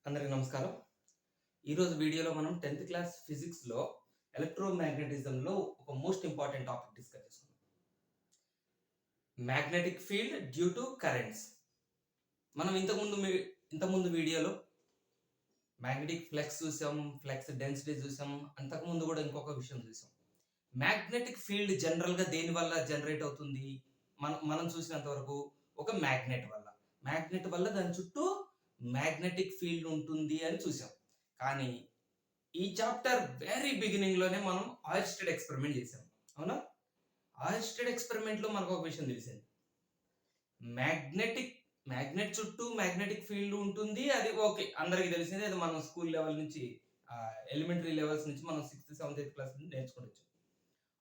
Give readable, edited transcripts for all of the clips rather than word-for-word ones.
అందరికీ నమస్కారం. ఈరోజు వీడియోలో మనం 10th క్లాస్ ఫిజిక్స్‌లో ఎలక్ట్రోమాగ్నెటిజంలో ఒక మోస్ట్ ఇంపార్టెంట్ టాపిక్ డిస్కస్ చేసుకుందాం. Magnetic field due to currents. మనం ఇంతకుముందు వీడియోలో మ్యాగ్నెటిక్ ఫ్లక్స్ చూసాం, ఫ్లక్స్ డెన్సిటీ చూసాం. అంతకుముందు కూడా ఇంకొక విషయం చూసాం. మ్యాగ్నెటిక్ ఫీల్డ్ జనరల్‌గా దేని వల్ల జనరేట్ అవుతుంది? మనం చూసినంత వరకు ఒక మ్యాగ్నెట్ వల్ల. మ్యాగ్నెట్ వల్ల దాని చుట్టూ మ్యాగ్నెటిక్ ఫీల్డ్ ఉంటుంది అని చూసాం. కానీ ఈ చాప్టర్ వెరీ బిగినింగ్ లోనే మనం ఆయిర్స్టెడ్ ఎక్స్పెరిమెంట్ చేసాం. అవునా? ఆయిర్స్టెడ్ ఎక్స్పెరిమెంట్ లో మనకు ఒక విషయం తెలిసింది. మ్యాగ్నెట్ చుట్టూ మ్యాగ్నెటిక్ ఫీల్డ్ ఉంటుంది. అది ఓకే, అందరికి తెలిసింది. అది మనం స్కూల్ లెవెల్ నుంచి ఎలిమెంటరీ లెవెల్స్ నుంచి మనం 6th 7th 8th క్లాస్ నుంచి నేర్చుకోవచ్చు.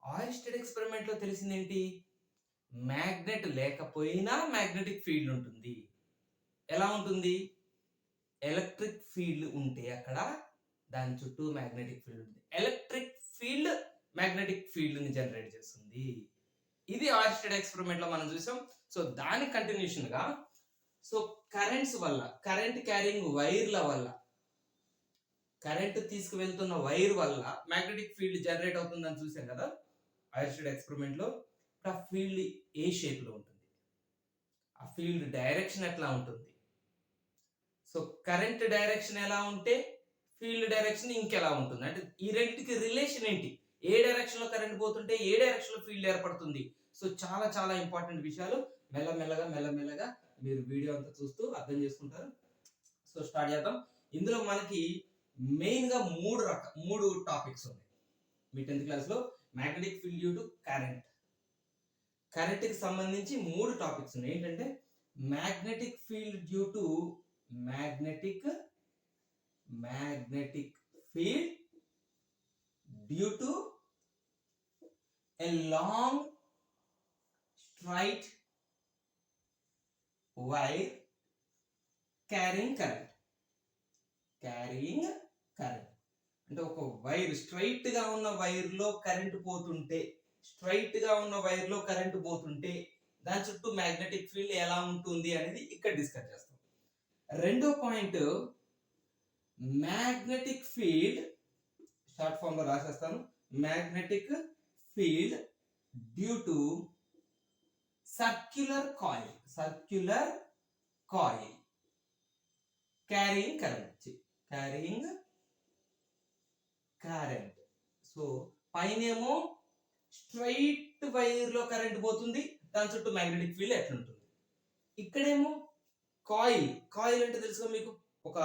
ఆయిర్స్టెడ్ ఎక్స్పెరిమెంట్ లో తెలిసింది ఏంటి? మ్యాగ్నెట్ లేకపోయినా మ్యాగ్నెటిక్ ఫీల్డ్ ఉంటుంది. ఎలా ఉంటుంది? ఎలక్ట్రిక్ ఫీల్డ్ ఉంటే అక్కడ దాని చుట్టూ మ్యాగ్నెటిక్ ఫీల్డ్ ఉంటుంది. ఎలక్ట్రిక్ ఫీల్డ్ మ్యాగ్నెటిక్ ఫీల్డ్ ని జనరేట్ చేస్తుంది. ఇది ఆయిర్స్టెడ్ ఎక్స్పెరిమెంట్ లో మనం చూసాం. సో దాని కంటిన్యూషన్ గా సో కరెంట్స్ వల్ల, కరెంట్ క్యారింగ్ వైర్ల వల్ల, కరెంట్ తీసుకువెళ్తున్న వైర్ వల్ల మ్యాగ్నెటిక్ ఫీల్డ్ జనరేట్ అవుతుందని చూసాం కదా ఆయిర్స్టెడ్ ఎక్స్పెరిమెంట్ లో. ఆ ఫీల్డ్ ఏ షేప్ లో ఉంటుంది, ఆ ఫీల్డ్ డైరెక్షన్ ఎట్లా ఉంటుంది, సో కరెంట్ డైరెక్షన్ ఎలా ఉంటే ఫీల్డ్ డైరెక్షన్ ఇంకెలా ఉంటుంది, అంటే ఈ రెండింటికి రిలేషన్ ఏంటి, ఏ డైరెక్షన్ లో కరెంట్ పోతుంటే ఏ డైరెక్షన్ లో ఫీల్డ్ ఏర్పడుతుంది. సో చాలా చాలా ఇంపార్టెంట్ విషయాలు మెల్లమెల్లగా మీరు వీడియో అంతా చూస్తూ అర్థం చేసుకుంటారు. సో స్టార్ట్ చేద్దాం. ఇందులో మనకి మెయిన్ గా మూడు టాపిక్స్ ఉన్నాయి మీ 10th క్లాస్ లో. Magnetic field due to current కి సంబంధించి 3 టాపిక్స్ ఉన్నాయి. ఏంటంటే magnetic field due to magnetic field due to a long straight wire carrying current. అంటే ఒక వైర్ స్ట్రైట్ గా ఉన్న వైర్ లో కరెంట్ పోతుంటే దాని చుట్టూ మ్యాగ్నెటిక్ ఫీల్డ్ ఎలా ఉంటుంది అనేది ఇక్కడ డిస్కస్ చేస్తాం. రెండో point, magnetic field short form లో రాసేస్తాను. Magnetic field due to circular coil carrying current. So పైనేమో స్ట్రైట్ వైర్ లో కరెంట్ పోతుంది, దాని చుట్టూ మ్యాగ్నెటిక్ ఫీల్డ్ ఎట్లుంటుంది. ఇక్కడేమో కాయిల్ అంటే తెలుసుగా మీకు, ఒక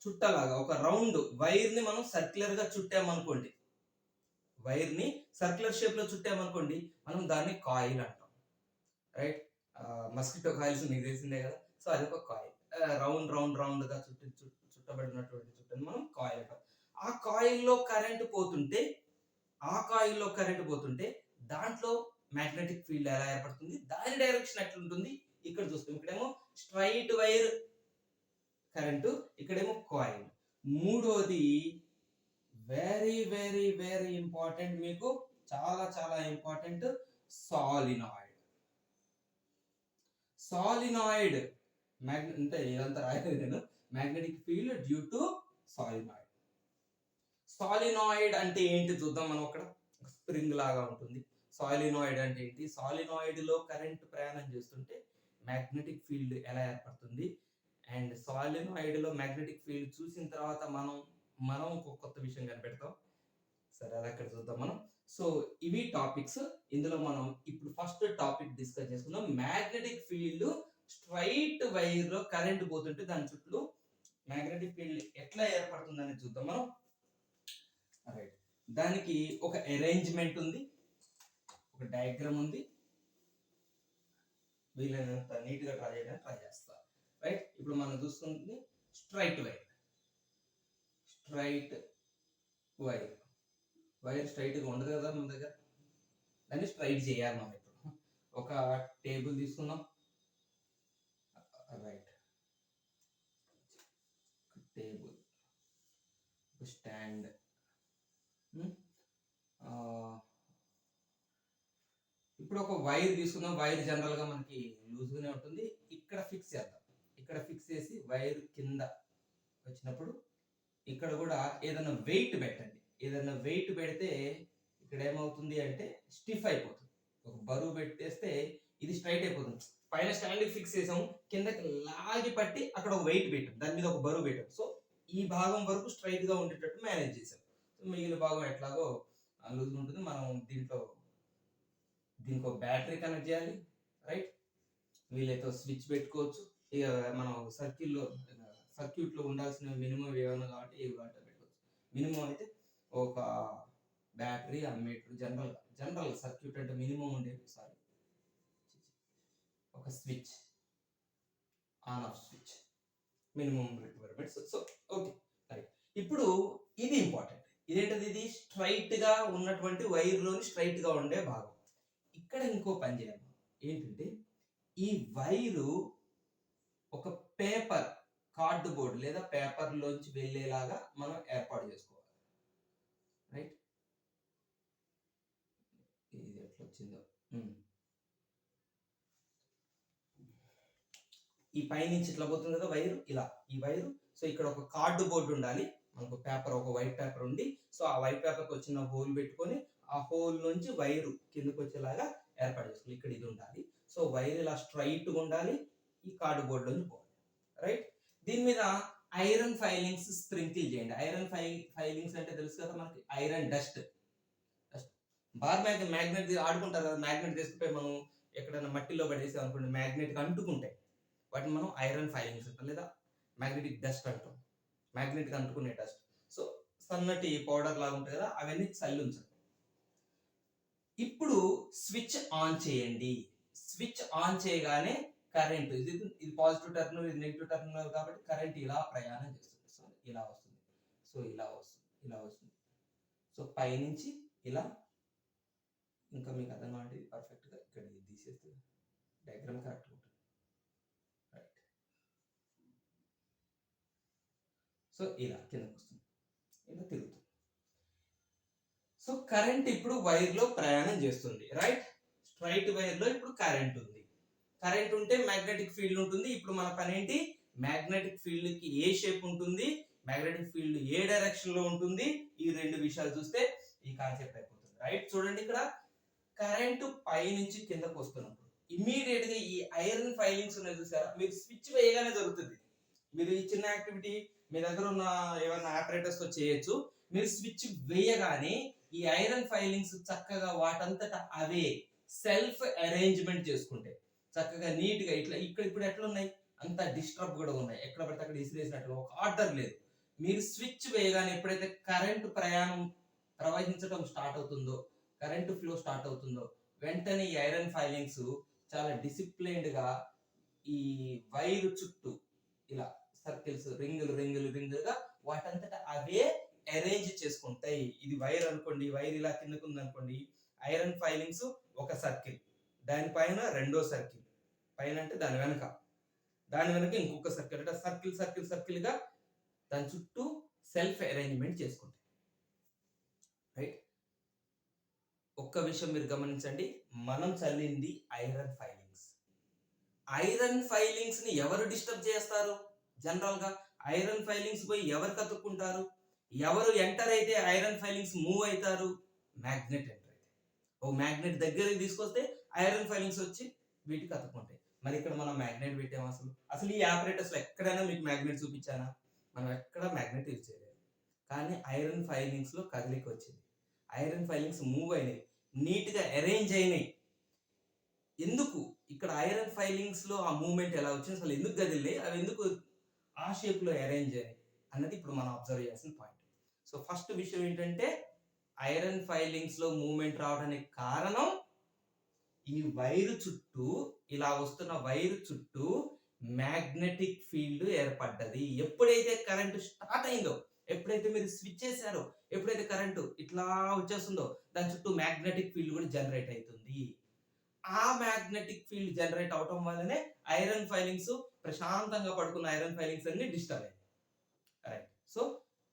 చుట్టలాగా ఒక రౌండ్ వైర్ ని మనం సర్క్యులర్ గా చుట్టామనుకోండి, వైర్ ని సర్క్యులర్ షేప్ లో చుట్టామనుకోండి, మనం దాన్ని కాయిల్ అంటాం. రైట్? మస్కిటో కాయిల్స్ మీకు తెలిసిందే కదా. సో అది ఒక కాయిల్, రౌండ్ గా చుట్టబడినటువంటి చుట్టని మనం కాయిల్ అంటాం. ఆ కాయిల్లో కరెంట్ పోతుంటే దాంట్లో మ్యాగ్నెటిక్ ఫీల్డ్ ఎలా ఏర్పడుతుంది, దాని డైరెక్షన్ ఎట్లుంటుంది ఇక్కడ చూస్తాం. ఇక్కడేమో స్ట్రైట్ వైర్ కరెంటు, ఇక్కడేమో కాయిల్. మూడోది వెరీ ఇంపార్టెంట్, మీకు చాలా ఇంపార్టెంట్, సాలినాయిడ్ అంటే ఇదంతా రాయలేదు నేను. Magnetic field due to solenoid అంటే ఏంటి చూద్దాం. మనం అక్కడ స్ప్రింగ్ లాగా ఉంటుంది. సాలినాయిడ్ అంటే ఏంటి, సాలినాయిడ్ లో కరెంట్ ప్రయాణం చేస్తుంటే మ్యాగ్నెటిక్ ఫీల్డ్ ఎలా ఏర్పడుతుంది, అండ్ సాలినాయిడ్ లో మ్యాగ్నెటిక్ ఫీల్డ్ చూసిన తర్వాత మనం ఒక కొత్త విషయం కనిపెడతాం. సరే, అది అక్కడ చూద్దాం మనం. సో ఇవి టాపిక్స్. ఇందులో మనం ఇప్పుడు ఫస్ట్ టాపిక్ డిస్కస్ చేసుకుందాం. మ్యాగ్నెటిక్ ఫీల్డ్ స్ట్రైట్ వైర్ లో కరెంట్ పోతుంటే దాని చుట్టూ మ్యాగ్నెటిక్ ఫీల్డ్ ఎట్లా ఏర్పడుతుందని చూద్దాం మనం. రైట్, దానికి ఒక అరేంజ్మెంట్ ఉంది, ఒక డయాగ్రామ్ ఉంది. వీలైనంత నీట్ గా డ్రా చేయడానికి ట్రై చేస్తా. రైట్, ఇప్పుడు మనం చూస్తుంది స్ట్రైట్ వైర్ స్ట్రైట్ గా ఉండదు కదా మన దగ్గర. దాన్ని స్ట్రైట్ చేయాలి మనం. ఇప్పుడు ఒక టేబుల్ తీసుకుందాం. Right, table, stand. ఇప్పుడు ఒక వైర్ తీసుకుందాం. వైర్ జనరల్ గా మనకి లూజ్ గానే ఉంటుంది. ఇక్కడ ఫిక్స్ చేద్దాం. ఇక్కడ ఫిక్స్ చేసి వైర్ కింద వచ్చినప్పుడు ఇక్కడ కూడా ఏదైనా వెయిట్ పెట్టండి. ఏదైనా వెయిట్ పెడితే ఇక్కడ ఏమవుతుంది అంటే స్టిఫ్ అయిపోతుంది. ఒక బరువు పెట్టేస్తే ఇది స్ట్రైట్ అయిపోతుంది. పైన స్టాండ్ ఫిక్స్ చేసాం, కిందకి లాగి పట్టి అక్కడ ఒక వెయిట్ పెట్టాం, దాని మీద ఒక బరువు పెట్టాం. సో ఈ భాగం వరకు స్ట్రైట్ గా ఉండేటట్టు మేనేజ్ చేసాం. సో మిగిలిన భాగం ఎట్లాగో లూజ్ ఉంటుంది. మనం దీనికి ఒక బ్యాటరీ కనెక్ట్ చేయాలి, రైట్? వీలైతే స్విచ్ పెట్టుకోవచ్చు. ఇక మనం సర్క్యూట్ లో ఉండాల్సిన మినిమం ఏమైనా కాబట్టి ఇవి వాటి పెట్టుకోవచ్చు. మినిమం అయితే ఒక బ్యాటరీ, అమ్మీటర్, జనరల్ సర్క్యూట్ అంటే మినిమం ఉండేది. ఒక switch, on off switch, minimum requirements. So okay, right. ఇప్పుడు ఇది ఇంపార్టెంట్. ఇదేంటది? ఇది స్ట్రైట్ గా ఉన్నటువంటి వైర్ లోని స్ట్రైట్ గా ఉండే భాగం. ఇక్కడ ఇంకో పని చేయాలి. ఏంటంటే ఈ వైరు ఒక పేపర్, కార్డు బోర్డు లేదా పేపర్ లోంచి వెళ్ళేలాగా మనం ఏర్పాటు చేసుకోవాలి, రైట్? ఇది ఎట్లా వచ్చిందో, ఈ పైనుంచి ఇట్లా పోతుంది కదా వైరు, ఇలా ఈ వైరు. సో ఇక్కడ ఒక కార్డు బోర్డు ఉండాలి మనకు, పేపర్, ఒక వైట్ పేపర్ ఉండి, సో ఆ వైట్ పేపర్కి వచ్చిన హోల్ పెట్టుకొని ఆ హోల్ నుంచి వైరు కిందకి వచ్చేలాగా ఏర్పాటు చేసుకోవాలి. ఇక్కడ ఇది ఉండాలి. సో వైర్ ఇలా స్ట్రైట్ గా ఉండాలి, ఈ కార్డు బోర్డు నుంచి పోవాలి, రైట్? దీని మీద ఐరన్ ఫైలింగ్స్ స్ప్రింకిల్ చేయండి. ఐరన్ ఫైలింగ్స్ అంటే తెలుసు కదా మనకి, ఐరన్ డస్ట్. బార్ మ్యాగ్నెట్ ఆడుకుంటారు కదా, మ్యాగ్నెట్ తీసుకుపోయి మనం ఎక్కడైనా మట్టిలో పడేసి అనుకోండి, మ్యాగ్నెట్ అంటుకుంటాయి. వాటిని మనం ఐరన్ ఫైలింగ్స్ అంటాం, లేదా మ్యాగ్నెటిక్ డస్ట్ అంటాం. మ్యాగ్నెట్ అంటుకునే డస్ట్. సో సన్నటి పౌడర్ లాగా ఉంటుంది కదా, అవన్నీ చల్లి ఉంచండి. ఇప్పుడు స్విచ్ ఆన్ చేయండి. స్విచ్ ఆన్ చేయగానే కరెంట్, ఇది పాజిటివ్ టర్మినల్, ఇది నెగిటివ్ టర్మినల్ కాబట్టి కరెంట్ ఇలా ప్రయాణం చేస్తుంది. సో ఇలా వస్తుంది, సో ఇలా వస్తుంది. సో పైనుంచి ఇలా, ఇంకా మీకు అర్థం కావాలంటే పర్ఫెక్ట్ గా ఇక్కడ తీసేస్తే డయాగ్రామ్ కరెక్ట్ ఉంటుంది, రైట్? సో ఇలా కిందకు వస్తుంది, ఇలా తిరుగుతుంది. సో కరెంట్ ఇప్పుడు వైర్ లో ప్రయాణం చేస్తుంది, రైట్? స్ట్రైట్ వైర్ లో ఇప్పుడు కరెంట్ ఉంది. కరెంట్ ఉంటే మ్యాగ్నెటిక్ ఫీల్డ్ ఉంటుంది. ఇప్పుడు మన పని ఏంటి? మ్యాగ్నెటిక్ ఫీల్డ్ కి ఏ షేప్ ఉంటుంది, మ్యాగ్నెటిక్ ఫీల్డ్ ఏ డైరెక్షన్ లో ఉంటుంది, ఈ రెండు విషయాలు చూస్తే ఈ కాన్సెప్ట్ అయిపోతుంది, రైట్? చూడండి, ఇక్కడ కరెంట్ పై నుంచి కిందకు వస్తున్నప్పుడు ఇమ్మీడియట్ గా ఈ ఐరన్ ఫైలింగ్స్ ఉన్నాయి చూసారా, మీరు స్విచ్ వేయగానే జరుగుతుంది. మీరు ఈ చిన్న యాక్టివిటీ మీ దగ్గర ఉన్న ఏమైనా ఆపరేటర్స్ తో చేయొచ్చు. మీరు స్విచ్ వేయగానే ఈ ఐరన్ ఫైలింగ్స్ చక్కగా వాటంతటా అవే సెల్ఫ్ అరేంజ్మెంట్ చేసుకుంటే చక్కగా నీట్ గా ఇట్లా, ఇక్కడ ఇప్పుడు ఎట్లా ఉన్నాయి, అంత డిస్టర్బ్ కూడా ఉన్నాయి, ఎక్కడ పడితే అక్కడ ఇసిరేసినట్టుగా, ఒక ఆర్డర్ లేదు. మీరు స్విచ్ వేయగానే ఎప్పుడైతే కరెంట్ ప్రవహించడం స్టార్ట్ అవుతుందో, కరెంట్ ఫ్లో స్టార్ట్ అవుతుందో, వెంటనే ఈ ఐరన్ ఫైలింగ్స్ చాలా డిసిప్లైన్డ్ గా ఈ వైర్ చుట్టూ ఇలా సర్కిల్స్, రింగులుగా వాటంతటా అవే అరేంజ్ చేసుకుంటాయి. ఇది వైర్ అనుకోండి, వైర్ ఇలా కిందకుంది అనుకోండి, ఐరన్ ఫైలింగ్స్ ఒక సర్కిల్, దానిపైన రెండో సర్కిల్, పైన అంటే దాని వెనక ఇంకొక సర్కిల్, అంటే సర్కిల్ గా దాని చుట్టూ సెల్ఫ్ అరేంజ్మెంట్ చేసుకుంటాయి, రైట్? ఒక్క విషయం మీరు గమనించండి, మనం చల్లింది ఐరన్ ఫైలింగ్స్. ఐరన్ ఫైలింగ్స్ ని ఎవరు డిస్టర్బ్ చేస్తారు? జనరల్ గా ఐరన్ ఫైలింగ్స్ పోయి ఎవరు కతుక్కుంటారు? ఎవరు ఎంటర్ అయితే ఐరన్ ఫైలింగ్స్ మూవ్ అవుతారు? మ్యాగ్నెట్ ఎంటర్ అయితే. ఒక మ్యాగ్నెట్ దగ్గరికి తీసుకొస్తే ఐరన్ ఫైలింగ్స్ వచ్చి వీటికి కతుక్కుంటాయి. మరి ఇక్కడ మనం మ్యాగ్నెట్ పెట్టాము. అసలు ఈ ఆపరేటర్స్ లో ఎక్కడైనా మీకు మ్యాగ్నెట్ చూపించానా? మనం ఎక్కడ మ్యాగ్నెట్ యూజ్ చేయలేదు. కానీ ఐరన్ ఫైలింగ్స్ లో కదలిక వచ్చింది, ఐరన్ ఫైలింగ్స్ మూవ్ అయినాయి, నీట్ గా అరేంజ్ అయినాయి. ఎందుకు ఇక్కడ ఐరన్ ఫైలింగ్స్ లో ఆ మూవ్మెంట్ ఎలా వచ్చింది, అసలు ఎందుకు కదిలినాయి, అవి ఎందుకు ఆ షేప్ లో అరేంజ్ అయ్యాయి అన్నది ఇప్పుడు మనం అబ్జర్వ్ చేయాల్సిన పాయింట్. సో ఫస్ట్ విషయం ఏంటంటే, ఐరన్ ఫైలింగ్స్ లో మూవ్మెంట్ రావడానికి కారణం ఈ వైరు చుట్టూ, ఇలా వస్తున్న వైరు చుట్టూ మ్యాగ్నెటిక్ ఫీల్డ్ ఏర్పడ్డది. ఎప్పుడైతే కరెంట్ స్టార్ట్ అయిందో, ఎప్పుడైతే మీరు స్విచ్ చేశారో, ఎప్పుడైతే కరెంటు ఇట్లా వచ్చేస్తుందో, దాని చుట్టూ మ్యాగ్నెటిక్ ఫీల్డ్ కూడా జనరేట్ అవుతుంది. ఆ మ్యాగ్నెటిక్ ఫీల్డ్ జనరేట్ అవటం వల్లనే ఐరన్ ఫైలింగ్స్, ప్రశాంతంగా పడుకున్న ఐరన్ ఫైలింగ్స్ అన్ని డిస్టర్బ్ అయ్యాయి, రైట్? సో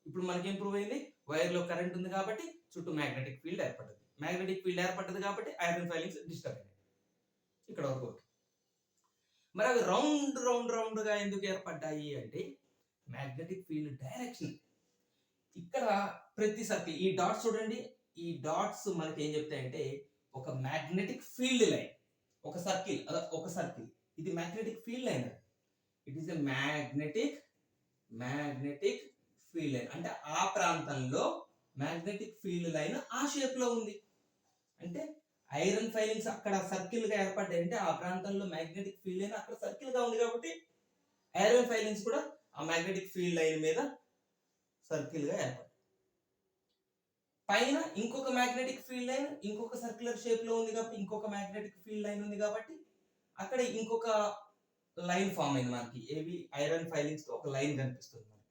ఇప్పుడు మనకి ఇంప్రూవ్ అయింది, వైర్ లో కరెంట్ ఉంది కాబట్టి చుట్టూ మ్యాగ్నెటిక్ ఫీల్డ్ ఏర్పడ్డది. మ్యాగ్నెటిక్ ఫీల్డ్ ఏర్పడ్డది కాబట్టి ఐరన్ ఫైలింగ్స్ డిస్టర్బ్ అయ్యాయి. ఇక్కడ వరకు ఓకే. మరి అవి రౌండ్ గా ఎందుకు ఏర్పడ్డాయి అంటే, మ్యాగ్నెటిక్ ఫీల్డ్ డైరెక్షన్. ఇక్కడ ప్రతి సర్కిల్ ఈ డాట్స్ చూడండి, ఈ డాట్స్ మనకి ఏం చెప్తాయంటే ఒక మ్యాగ్నెటిక్ ఫీల్డ్ లైన్. ఒక సర్కిల్ ఇది magnetic field line. It is a magnetic field line అంటే ఆ ప్రాంతంలో మ్యాగ్నెటిక్ ఫీల్డ్ లైన్ ఆ షేప్ లో ఉంది. అంటే ఐరన్ ఫైలింగ్స్ అక్కడ సర్కిల్ గా ఏర్పడ్డాయి అంటే ఆ ప్రాంతంలో మ్యాగ్నెటిక్ ఫీల్డ్ లైన్ అక్కడ సర్కిల్ గా ఉంది కాబట్టి ఐరన్ ఫైలింగ్స్ కూడా ఆ మ్యాగ్నెటిక్ ఫీల్డ్ లైన్ మీద సర్కిల్ గా ఏర్పడ్డాయి. పైన ఇంకొక మ్యాగ్నెటిక్ ఫీల్డ్ లైన్ ఇంకొక సర్క్యులర్ షేప్ లో ఉంది కాబట్టి ఇంకొక మ్యాగ్నెటిక్ ఫీల్డ్ లైన్ ఉంది కాబట్టి అక్కడ ఇంకొక లైన్ ఫామ్ అయింది మనకి. ఏవి ఐరన్ ఫైలింగ్స్ తో ఒక లైన్ కనిపిస్తుంది మనకి.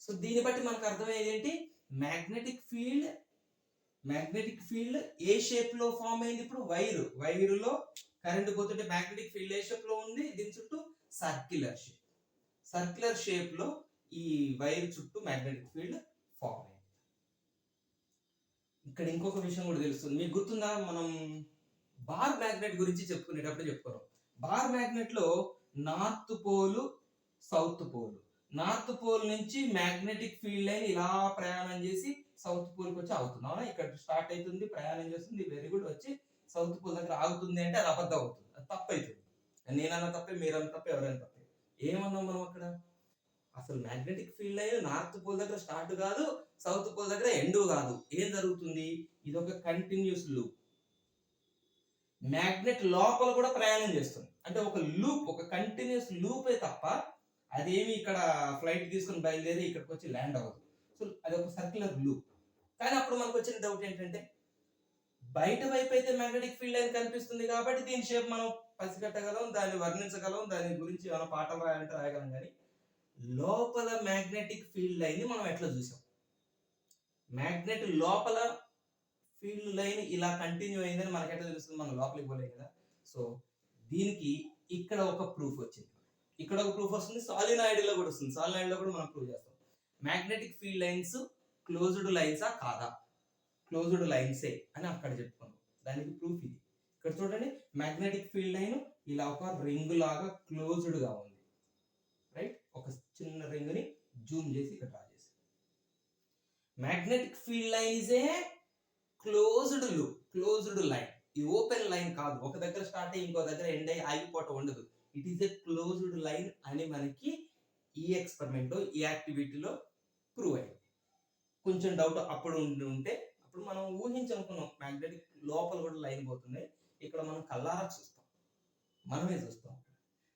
సో దీన్ని బట్టి మనకు అర్థమయ్యేది ఏంటి, మ్యాగ్నెటిక్ ఫీల్డ్ ఏ షేప్ లో ఫామ్ అయింది. ఇప్పుడు వైర్ లో కరెంట్ పోతుంటే మ్యాగ్నెటిక్ ఫీల్డ్ ఏ షేప్ లో ఉంది, దీని చుట్టూ సర్క్యులర్ షేప్ లో ఈ వైర్ చుట్టూ మ్యాగ్నెటిక్ ఫీల్డ్ ఫామ్ అయింది. ఇక్కడ ఇంకొక విషయం కూడా తెలుస్తుంది, మీకు గుర్తుందా, మనం బార్ మ్యాగ్నెట్ గురించి చెప్పుకునేటప్పుడు చెప్పుకున్నాం. బార్ మ్యాగ్నెట్ లో north pole south pole, north pole నుంచి మ్యాగ్నెటిక్ ఫీల్డ్ లైన్ ఇలా ప్రయాణం చేసి సౌత్ పోల్ కి వచ్చి ఆగుతుంది. అవునా, ఇక్కడ స్టార్ట్ అవుతుంది, ప్రయాణం చేస్తుంది, వెరీ గుడ్, వచ్చి సౌత్ పోల్ దగ్గర ఆగుతుంది అంటే అది అబద్ధం అవుతుంది, అది తప్పు అవుతుంది. నేనన్నా తప్పే, మీరన్నా తప్పే, ఎవరైనా తప్పే. ఏమన్నాం మనం అక్కడ, అసలు magnetic field line north pole దగ్గర స్టార్ట్ కాదు, సౌత్ పోల్ దగ్గర ఎండ్ కాదు. ఏం జరుగుతుంది, ఇది ఒక కంటిన్యూస్ లూప్. మ్యాగ్నెట్ లోపల కూడా ప్రయాణం చేస్తుంది, అంటే ఒక లూప్, ఒక కంటిన్యూస్ లూపే తప్ప అదేమి ఇక్కడ ఫ్లైట్ తీసుకుని బయలుదేరి ఇక్కడికి వచ్చి ల్యాండ్ అవ్వదు. సో అది ఒక సర్క్యులర్ లూప్. కానీ అప్పుడు మనకు వచ్చిన డౌట్ ఏంటంటే, బయట వైపు అయితే మ్యాగ్నెటిక్ ఫీల్డ్ లైన్ కనిపిస్తుంది కాబట్టి దీని షేప్ మనం పసిగట్టగలం, దాన్ని వర్ణించగలం, దాని గురించి ఏమైనా పాఠం రాయాలంటే రాయగలం. కానీ లోపల మ్యాగ్నెటిక్ ఫీల్డ్ లైన్ ని మనం ఎట్లా చూసాం, మ్యాగ్నెట్ లోపల ఫీల్డ్ లైన్ ఇలా కంటిన్యూ అయిందని మనకి ఎట్లా తెలుస్తుంది, మనం లోపలికి పోలేదు కదా. సో దీనికి ఇక్కడ ఒక ప్రూఫ్ వచ్చింది, ఇక్కడ ఒక ప్రూఫ్ వస్తుంది, సాలినాయిడ్ లో కూడా వస్తుంది. సాలినాయిడ్ లో కూడా మనం ప్రూవ్ చేస్తాం. మ్యాగ్నెటిక్ ఫీల్డ్ లైన్స్ క్లోజ్డ్ లైన్సా కాదా, క్లోజ్డ్ లైన్సే అని అక్కడ చెప్పుకున్నాం. దానికి ప్రూఫ్ ఇది. ఇక్కడ చూడండి, మ్యాగ్నెటిక్ ఫీల్డ్ లైన్ ఇలా ఒక రింగ్ లాగా క్లోజ్డ్ గా ఉంది, రైట్. ఒక చిన్న రింగ్ ని జూమ్ చేసి ఇక్కడ డ్రా చేసి, magnetic field line is a closed loop, closed line. ఇది ఓపెన్ లైన్ కాదు, ఒక దగ్గర స్టార్ట్ అయ్యి ఇంకో దగ్గర ఎండ్ అయ్యి ఆగిపోవటం ఉండదు. It is a closed line అని మనకి ఈ ఎక్స్పెరిమెంట్ లో, ఈ యాక్టివిటీలో ప్రూవ్ అయింది. కొంచెం డౌట్ అప్పుడు ఉంటే, అప్పుడు మనం ఊహించనుకున్నాం మ్యాగ్నెటిక్ లోపల కూడా లైన్ పోతుంది. ఇక్కడ మనం కల్లారా చూస్తాం, మనమే చూస్తాం.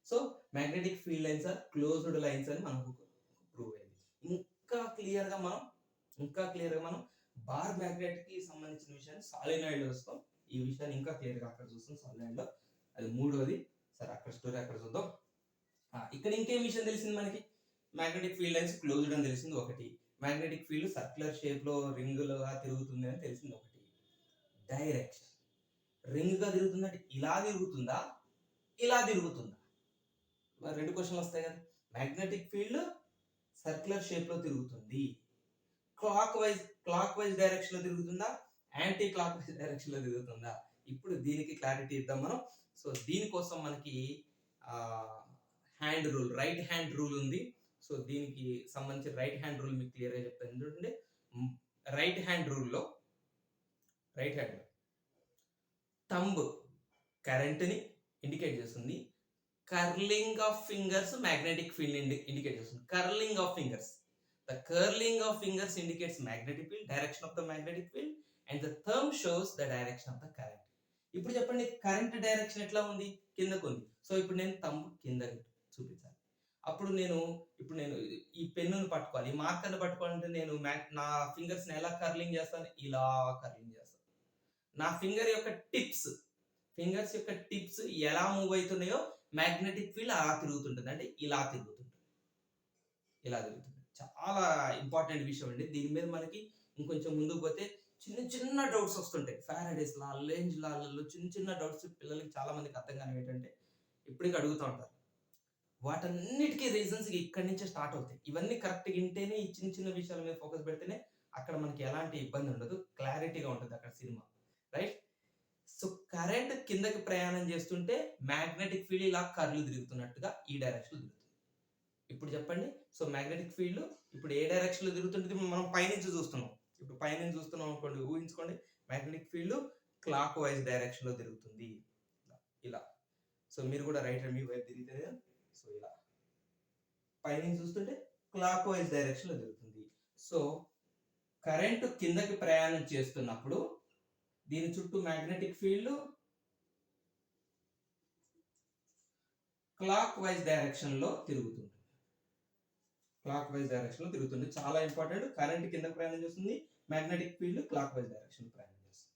So magnetic field lines are closed lines అని మనకు ప్రూవ్ అయింది. ఇంకా క్లియర్ గా మనం బార్ మ్యాగ్నెట్ కి సంబంధించిన విషయాన్ని సాలినాయిడ్ లో చూస్తాం. ఈ విషయాన్ని ఇంకా క్లియర్ గా అక్కడ చూస్తాం సాలినాయిడ్ లో. అది మూడోది. సరే, అక్కడ స్టోరీ అక్కడ చూద్దాం. ఇక్కడ ఇంకేం విషయం తెలిసింది మనకి, మ్యాగ్నెటిక్ ఫీల్డ్ లైన్స్ క్లోజ్డ్ అని తెలిసింది ఒకటి, మ్యాగ్నెటిక్ ఫీల్డ్ సర్క్యులర్ షేప్ లో రింగ్ గా తిరుగుతుంది అని తెలిసింది ఒకటి. డైరెక్షన్, రింగ్ గా తిరుగుతుందంటే ఇలా తిరుగుతుందా, ఇలా తిరుగుతుందా, మరి రెండు క్వశ్చన్లు వస్తాయి కదా. మ్యాగ్నెటిక్ ఫీల్డ్ సర్క్యులర్ షేప్ లో తిరుగుతుంది, క్లాక్ వైజ్ డైరెక్షన్ లో తిరుగుతుందా, యాంటీ క్లాక్ వైజ్ డైరెక్షన్ లో తిరుగుతుందా. ఇప్పుడు దీనికి క్లారిటీ ఇద్దాం మనం. సో దీనికోసం మనకి hand rule, right hand rule ఉంది. సో దీనికి సంబంధించి రైట్ హ్యాండ్ రూల్ మీకు క్లియర్ గా చెప్తాను చూడండి. రైట్ హ్యాండ్ రూల్లో థంబ్ కరెంట్ ని ఇండికేట్ చేస్తుంది, curling of fingers magnetic field indicate చేస్తుంది. Curling of fingers, the curling of fingers indicates magnetic field, direction of the magnetic field, and the thumb shows the direction of the current. ఇప్పుడు చెప్పండి, current direction ఎట్లా ఉంది, కిందకు ఉంది. So ఇప్పుడు నేను thumb కిందకి చూపించాలి. అప్పుడు నేను ఈ పెన్నును పట్టుకోవాలి, ఈ మార్కర్ని పట్టుకోవాలంటే నేను నా ఫింగర్స్ ని ఎలా కర్లింగ్ చేస్తాను, ఇలా కర్లింగ్ చేస్తాను. నా ఫింగర్స్ యొక్క టిప్స్ ఎలా మూవ్ అవుతున్నాయో మ్యాగ్నెటిక్ ఫీల్డ్ అలా తిరుగుతుంటుంది, అంటే ఇలా తిరుగుతుంది. చాలా ఇంపార్టెంట్ విషయం అండి. దీని మీద మనకి ఇంకొంచెం ముందుకు పోతే చిన్న డౌట్స్ వస్తుంటాయి. ఫారడేస్ లా, లెంజ్ లాలలో చిన్న డౌట్స్ పిల్లలకి చాలా మందికి అర్థం కాని ఏంటంటే ఇప్పటికీ అడుగుతూ ఉంటారు. వాటన్నిటికీ రీజన్స్ ఇక్కడి నుంచే స్టార్ట్ అవుతాయి. ఇవన్నీ కరెక్ట్గా వింటేనే, ఈ చిన్న విషయాల మీద ఫోకస్ పెడితేనే అక్కడ మనకి ఎలాంటి ఇబ్బంది ఉండదు, క్లారిటీగా ఉంటుంది అక్కడ సినిమా, రైట్. సో కరెంట్ కిందకి ప్రయాణం చేస్తుంటే మ్యాగ్నెటిక్ ఫీల్డ్ ఇలా కర్లు తిరుగుతున్నట్టుగా ఈ డైరెక్షన్ తిరుగుతుంది. ఇప్పుడు చెప్పండి. సో మ్యాగ్నెటిక్ ఫీల్డ్ ఇప్పుడు ఏ డైరెక్షన్ లో తిరుగుతుంటుంది? మనం పైనుంచి చూస్తున్నాం. ఇప్పుడు పైనుంచి చూస్తున్నాం అనుకోండి, ఊహించుకోండి. Magnetic field clock wise direction లో తిరుగుతుంది, ఇలా. సో మీరు కూడా రైట్ హ్యాండ్ మీ వైపు తిరిగితే, సో ఇలా పైనుంచి చూస్తుంటే క్లాక్ వైజ్ డైరెక్షన్ లో తిరుగుతుంది. సో కరెంటు కిందకి ప్రయాణం చేస్తున్నప్పుడు దీని చుట్టూ magnetic field clock wise direction లో తిరుగుతుంది. క్లాక్ వైజ్ డైరెక్షన్ లో తిరుగుతుంది. చాలా ఇంపార్టెంట్. కరెంట్ కింద ప్రయాణం చేస్తుంది, magnetic field clock wise direction ప్రయాణం చేస్తుంది.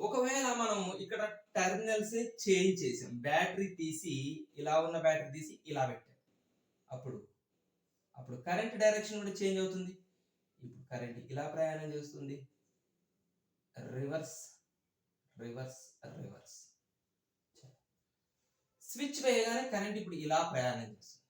ఒకవేళ మనం ఇక్కడ టెర్మినల్స్ చేంజ్ చేసాం, బ్యాటరీ తీసి ఇలా ఉన్న బ్యాటరీ తీసి ఇలా పెట్టాం, అప్పుడు కరెంట్ డైరెక్షన్ కూడా చేంజ్ అవుతుంది. ఇప్పుడు కరెంట్ ఇలా ప్రయాణం చేస్తుంది, రివర్స్ రివర్స్ రివర్స్. స్విచ్ వేయగానే కరెంట్ ఇప్పుడు ఇలా ప్రయాణం చేస్తుంది.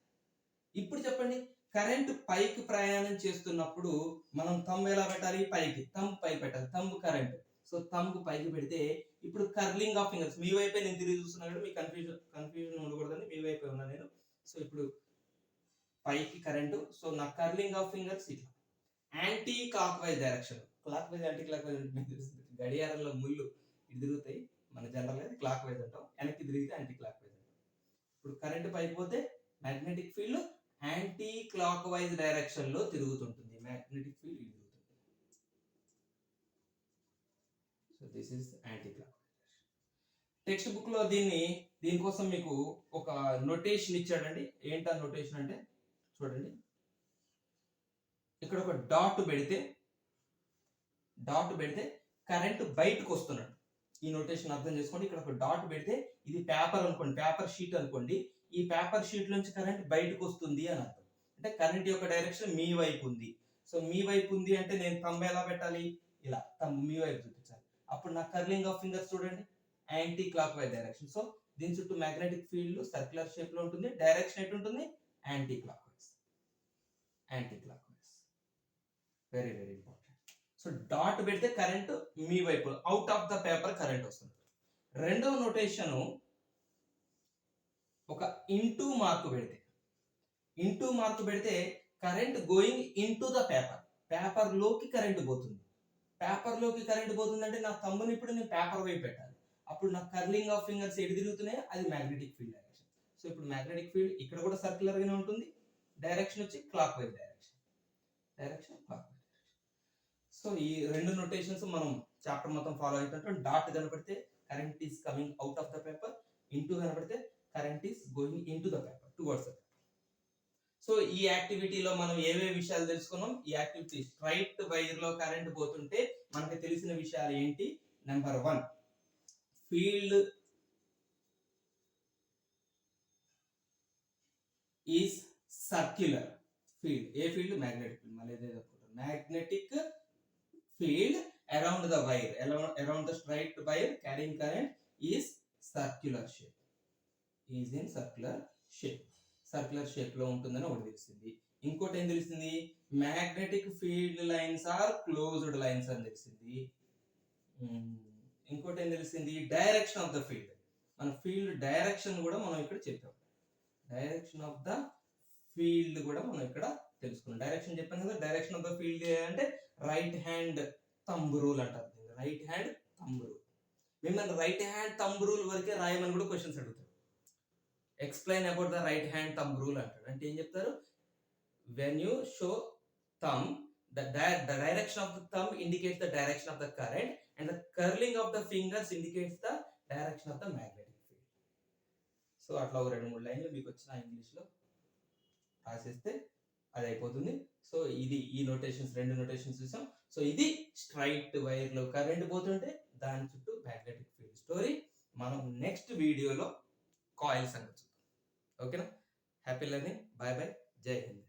ఇప్పుడు చెప్పండి, కరెంట్ పైకి ప్రయాణం చేస్తున్నప్పుడు మనం థంబ్ ఎలా పెట్టాలి? పైకి, థంబ్ పైకి పెట్టాలి. థంబ్ కరెంట్, సో థంబ్ పైకి పెడితే ఇప్పుడు కర్లింగ్ ఆఫ్ ఫింగర్స్, మీ వైపే నేను తిరిగి చూస్తున్నాను, మీ కన్ఫ్యూజన్ ఉండకూడదని మీ వైపే ఉన్నా నేను. సో ఇప్పుడు పైకి కరెంటు, సో నా కర్లింగ్ ఆఫ్ ఫింగర్స్ ఇట్లా anti clock wise direction. Clock wise anti clock wise మీకు తెలుస్తుంది, గడియారంలో ముళ్ళు ఇటు తిరుగుతాయి, మన జనరల్ గా క్లాక్ వైజ్ అంటాం, వెనక్కి తిరిగితే యాంటీ క్లాక్ వైజ్ అంటాం. ఇప్పుడు కరెంట్ పైకి పోతే magnetic field anti clock wise direction లో తిరుగుతుంటుంది. మ్యాగ్నెటిక్ ఫీల్డ్ తిరుగుతుంది. So this is anti clock. Text book లో దీనికోసం మీకు ఒక నొటేషన్ ఇచ్చాడండి. ఏంటా నొటేషన్ అంటే చూడండి, ఇక్కడ ఒక డాట్ పెడితే కరెంట్ బయటకు వస్తున్నాడు. ఈ నోటేషన్ అర్థం చేసుకోండి. ఇక్కడ ఒక డాట్ పెడితే ఇది పేపర్ అనుకోండి, పేపర్ షీట్ అనుకోండి, ఈ పేపర్ షీట్ నుంచి కరెంట్ బయటకు వస్తుంది అని అర్థం. అంటే కరెంట్ యొక్క డైరెక్షన్ మీ వైపు ఉంది. సో మీ వైపు ఉంది అంటే నేను థంబ్ ఎలా పెట్టాలి? ఇలా థంబ్ మీ వైపు చూపించాలి. అప్పుడు నా కర్లింగ్ ఆఫ్ ఫింగర్స్ చూడండి, anti clock wise direction. So దీని చుట్టూ మ్యాగ్నెటిక్ ఫీల్డ్ సర్క్యులర్ షేప్ లో ఉంటుంది. డైరెక్షన్ ఎటు ఉంటుంది? Anti clock wise. Anti clock wise, very very important. So dot పెడితే కరెంట్ మీ వైపు, out of the paper current వస్తుంది. రెండవ నోటేషన్ ఒక ఇంటూ మార్క్ పెడితే current going into the paper లోకి కరెంట్ పోతుంది. పేపర్ లోకి కరెంట్ పోతుంది అంటే నా థంబ్ని ఇప్పుడు నేను పేపర్ వైపు పెట్టాలి. అప్పుడు నా కర్లింగ్ ఆఫ్ ఫింగర్స్ ఎటు తిరుగుతున్నాయి? అది మ్యాగ్నెటిక్ ఫీల్డ్ డైరెక్షన్. సో ఇప్పుడు మ్యాగ్నెటిక్ ఫీల్డ్ ఇక్కడ కూడా సర్క్యులర్ గానే ఉంటుంది. డైరెక్షన్ వచ్చి clock wise direction clock wise. So ఈ రెండు నోటేషన్స్ మనం చాప్టర్ మొత్తం ఫాలో అవుతుంటే, డాట్ కనపడితే current is coming out of the paper, into కనపడితే current is going into the paper, towards the paper. So ఈ యాక్టివిటీలో మనం ఏవే విషయాలు తెలుసుకున్నాం? ఈ యాక్టివిటీ స్ట్రైట్ వైర్ లో కరెంట్ పోతుంటే మనకి తెలిసిన విషయాలు ఏంటి? Number 1, field is circular. Field, ఏ ఫీల్డ్? Magnetic field. మళ్ళీ magnetic field around the wire, around the straight wire carrying current is circular shape, is in circular shape లో ఉంటుందని ఒకటి తెలిసింది. ఇంకోటి ఏం తెలిసింది? Magnetic field lines are closed lines అని తెలిసింది. ఇంకోటి ఏం తెలిసింది? Direction of the field. మన ఫీల్డ్ డైరెక్షన్ కూడా మనం ఇక్కడ చెప్పాం. డైరెక్షన్ ఆఫ్ ద ఫీల్డ్ కూడా మనం ఇక్కడ తెలుసుకున్నాం. డైరెక్షన్ చెప్పాను కదా, డైరెక్షన్ ఆఫ్ ద ఫీల్డ్ అంటే రైట్ హ్యాండ్ థంబ్ రూల్ అంటారు. Right hand thumb rule. మిమ్మల్ని రైట్ హ్యాండ్ థంబ్ రూల్ వరకే రాయమని కూడా క్వశ్చన్స్ అడుగుతారు. Explain about the right hand thumb rule అంటారు. అంటే ఏం చెప్తారు? When you show thumb, the direction of the thumb indicates the direction of the current and the curling of the fingers indicates the direction of the magnetic field. So అట్లా ఒక 2-3 లైన్లు మీకు వచ్చిన ఇంగ్లీష్లో రాసేస్తే అది అయిపోతుంది. సో ఇది ఈ నోటేషన్స్, 2 నోటేషన్స్ చూసాం. సో ఇది స్ట్రైట్ వైర్ లో కరెంట్ పోతుంటే దాని చుట్టూ మ్యాగ్నెటిక్ ఫీల్డ్ స్టోరీ. మనం నెక్స్ట్ వీడియోలో కాయిల్స్ అని చూద్దాం. ఓకేనా? Happy learning. Bye bye. Jai Hind.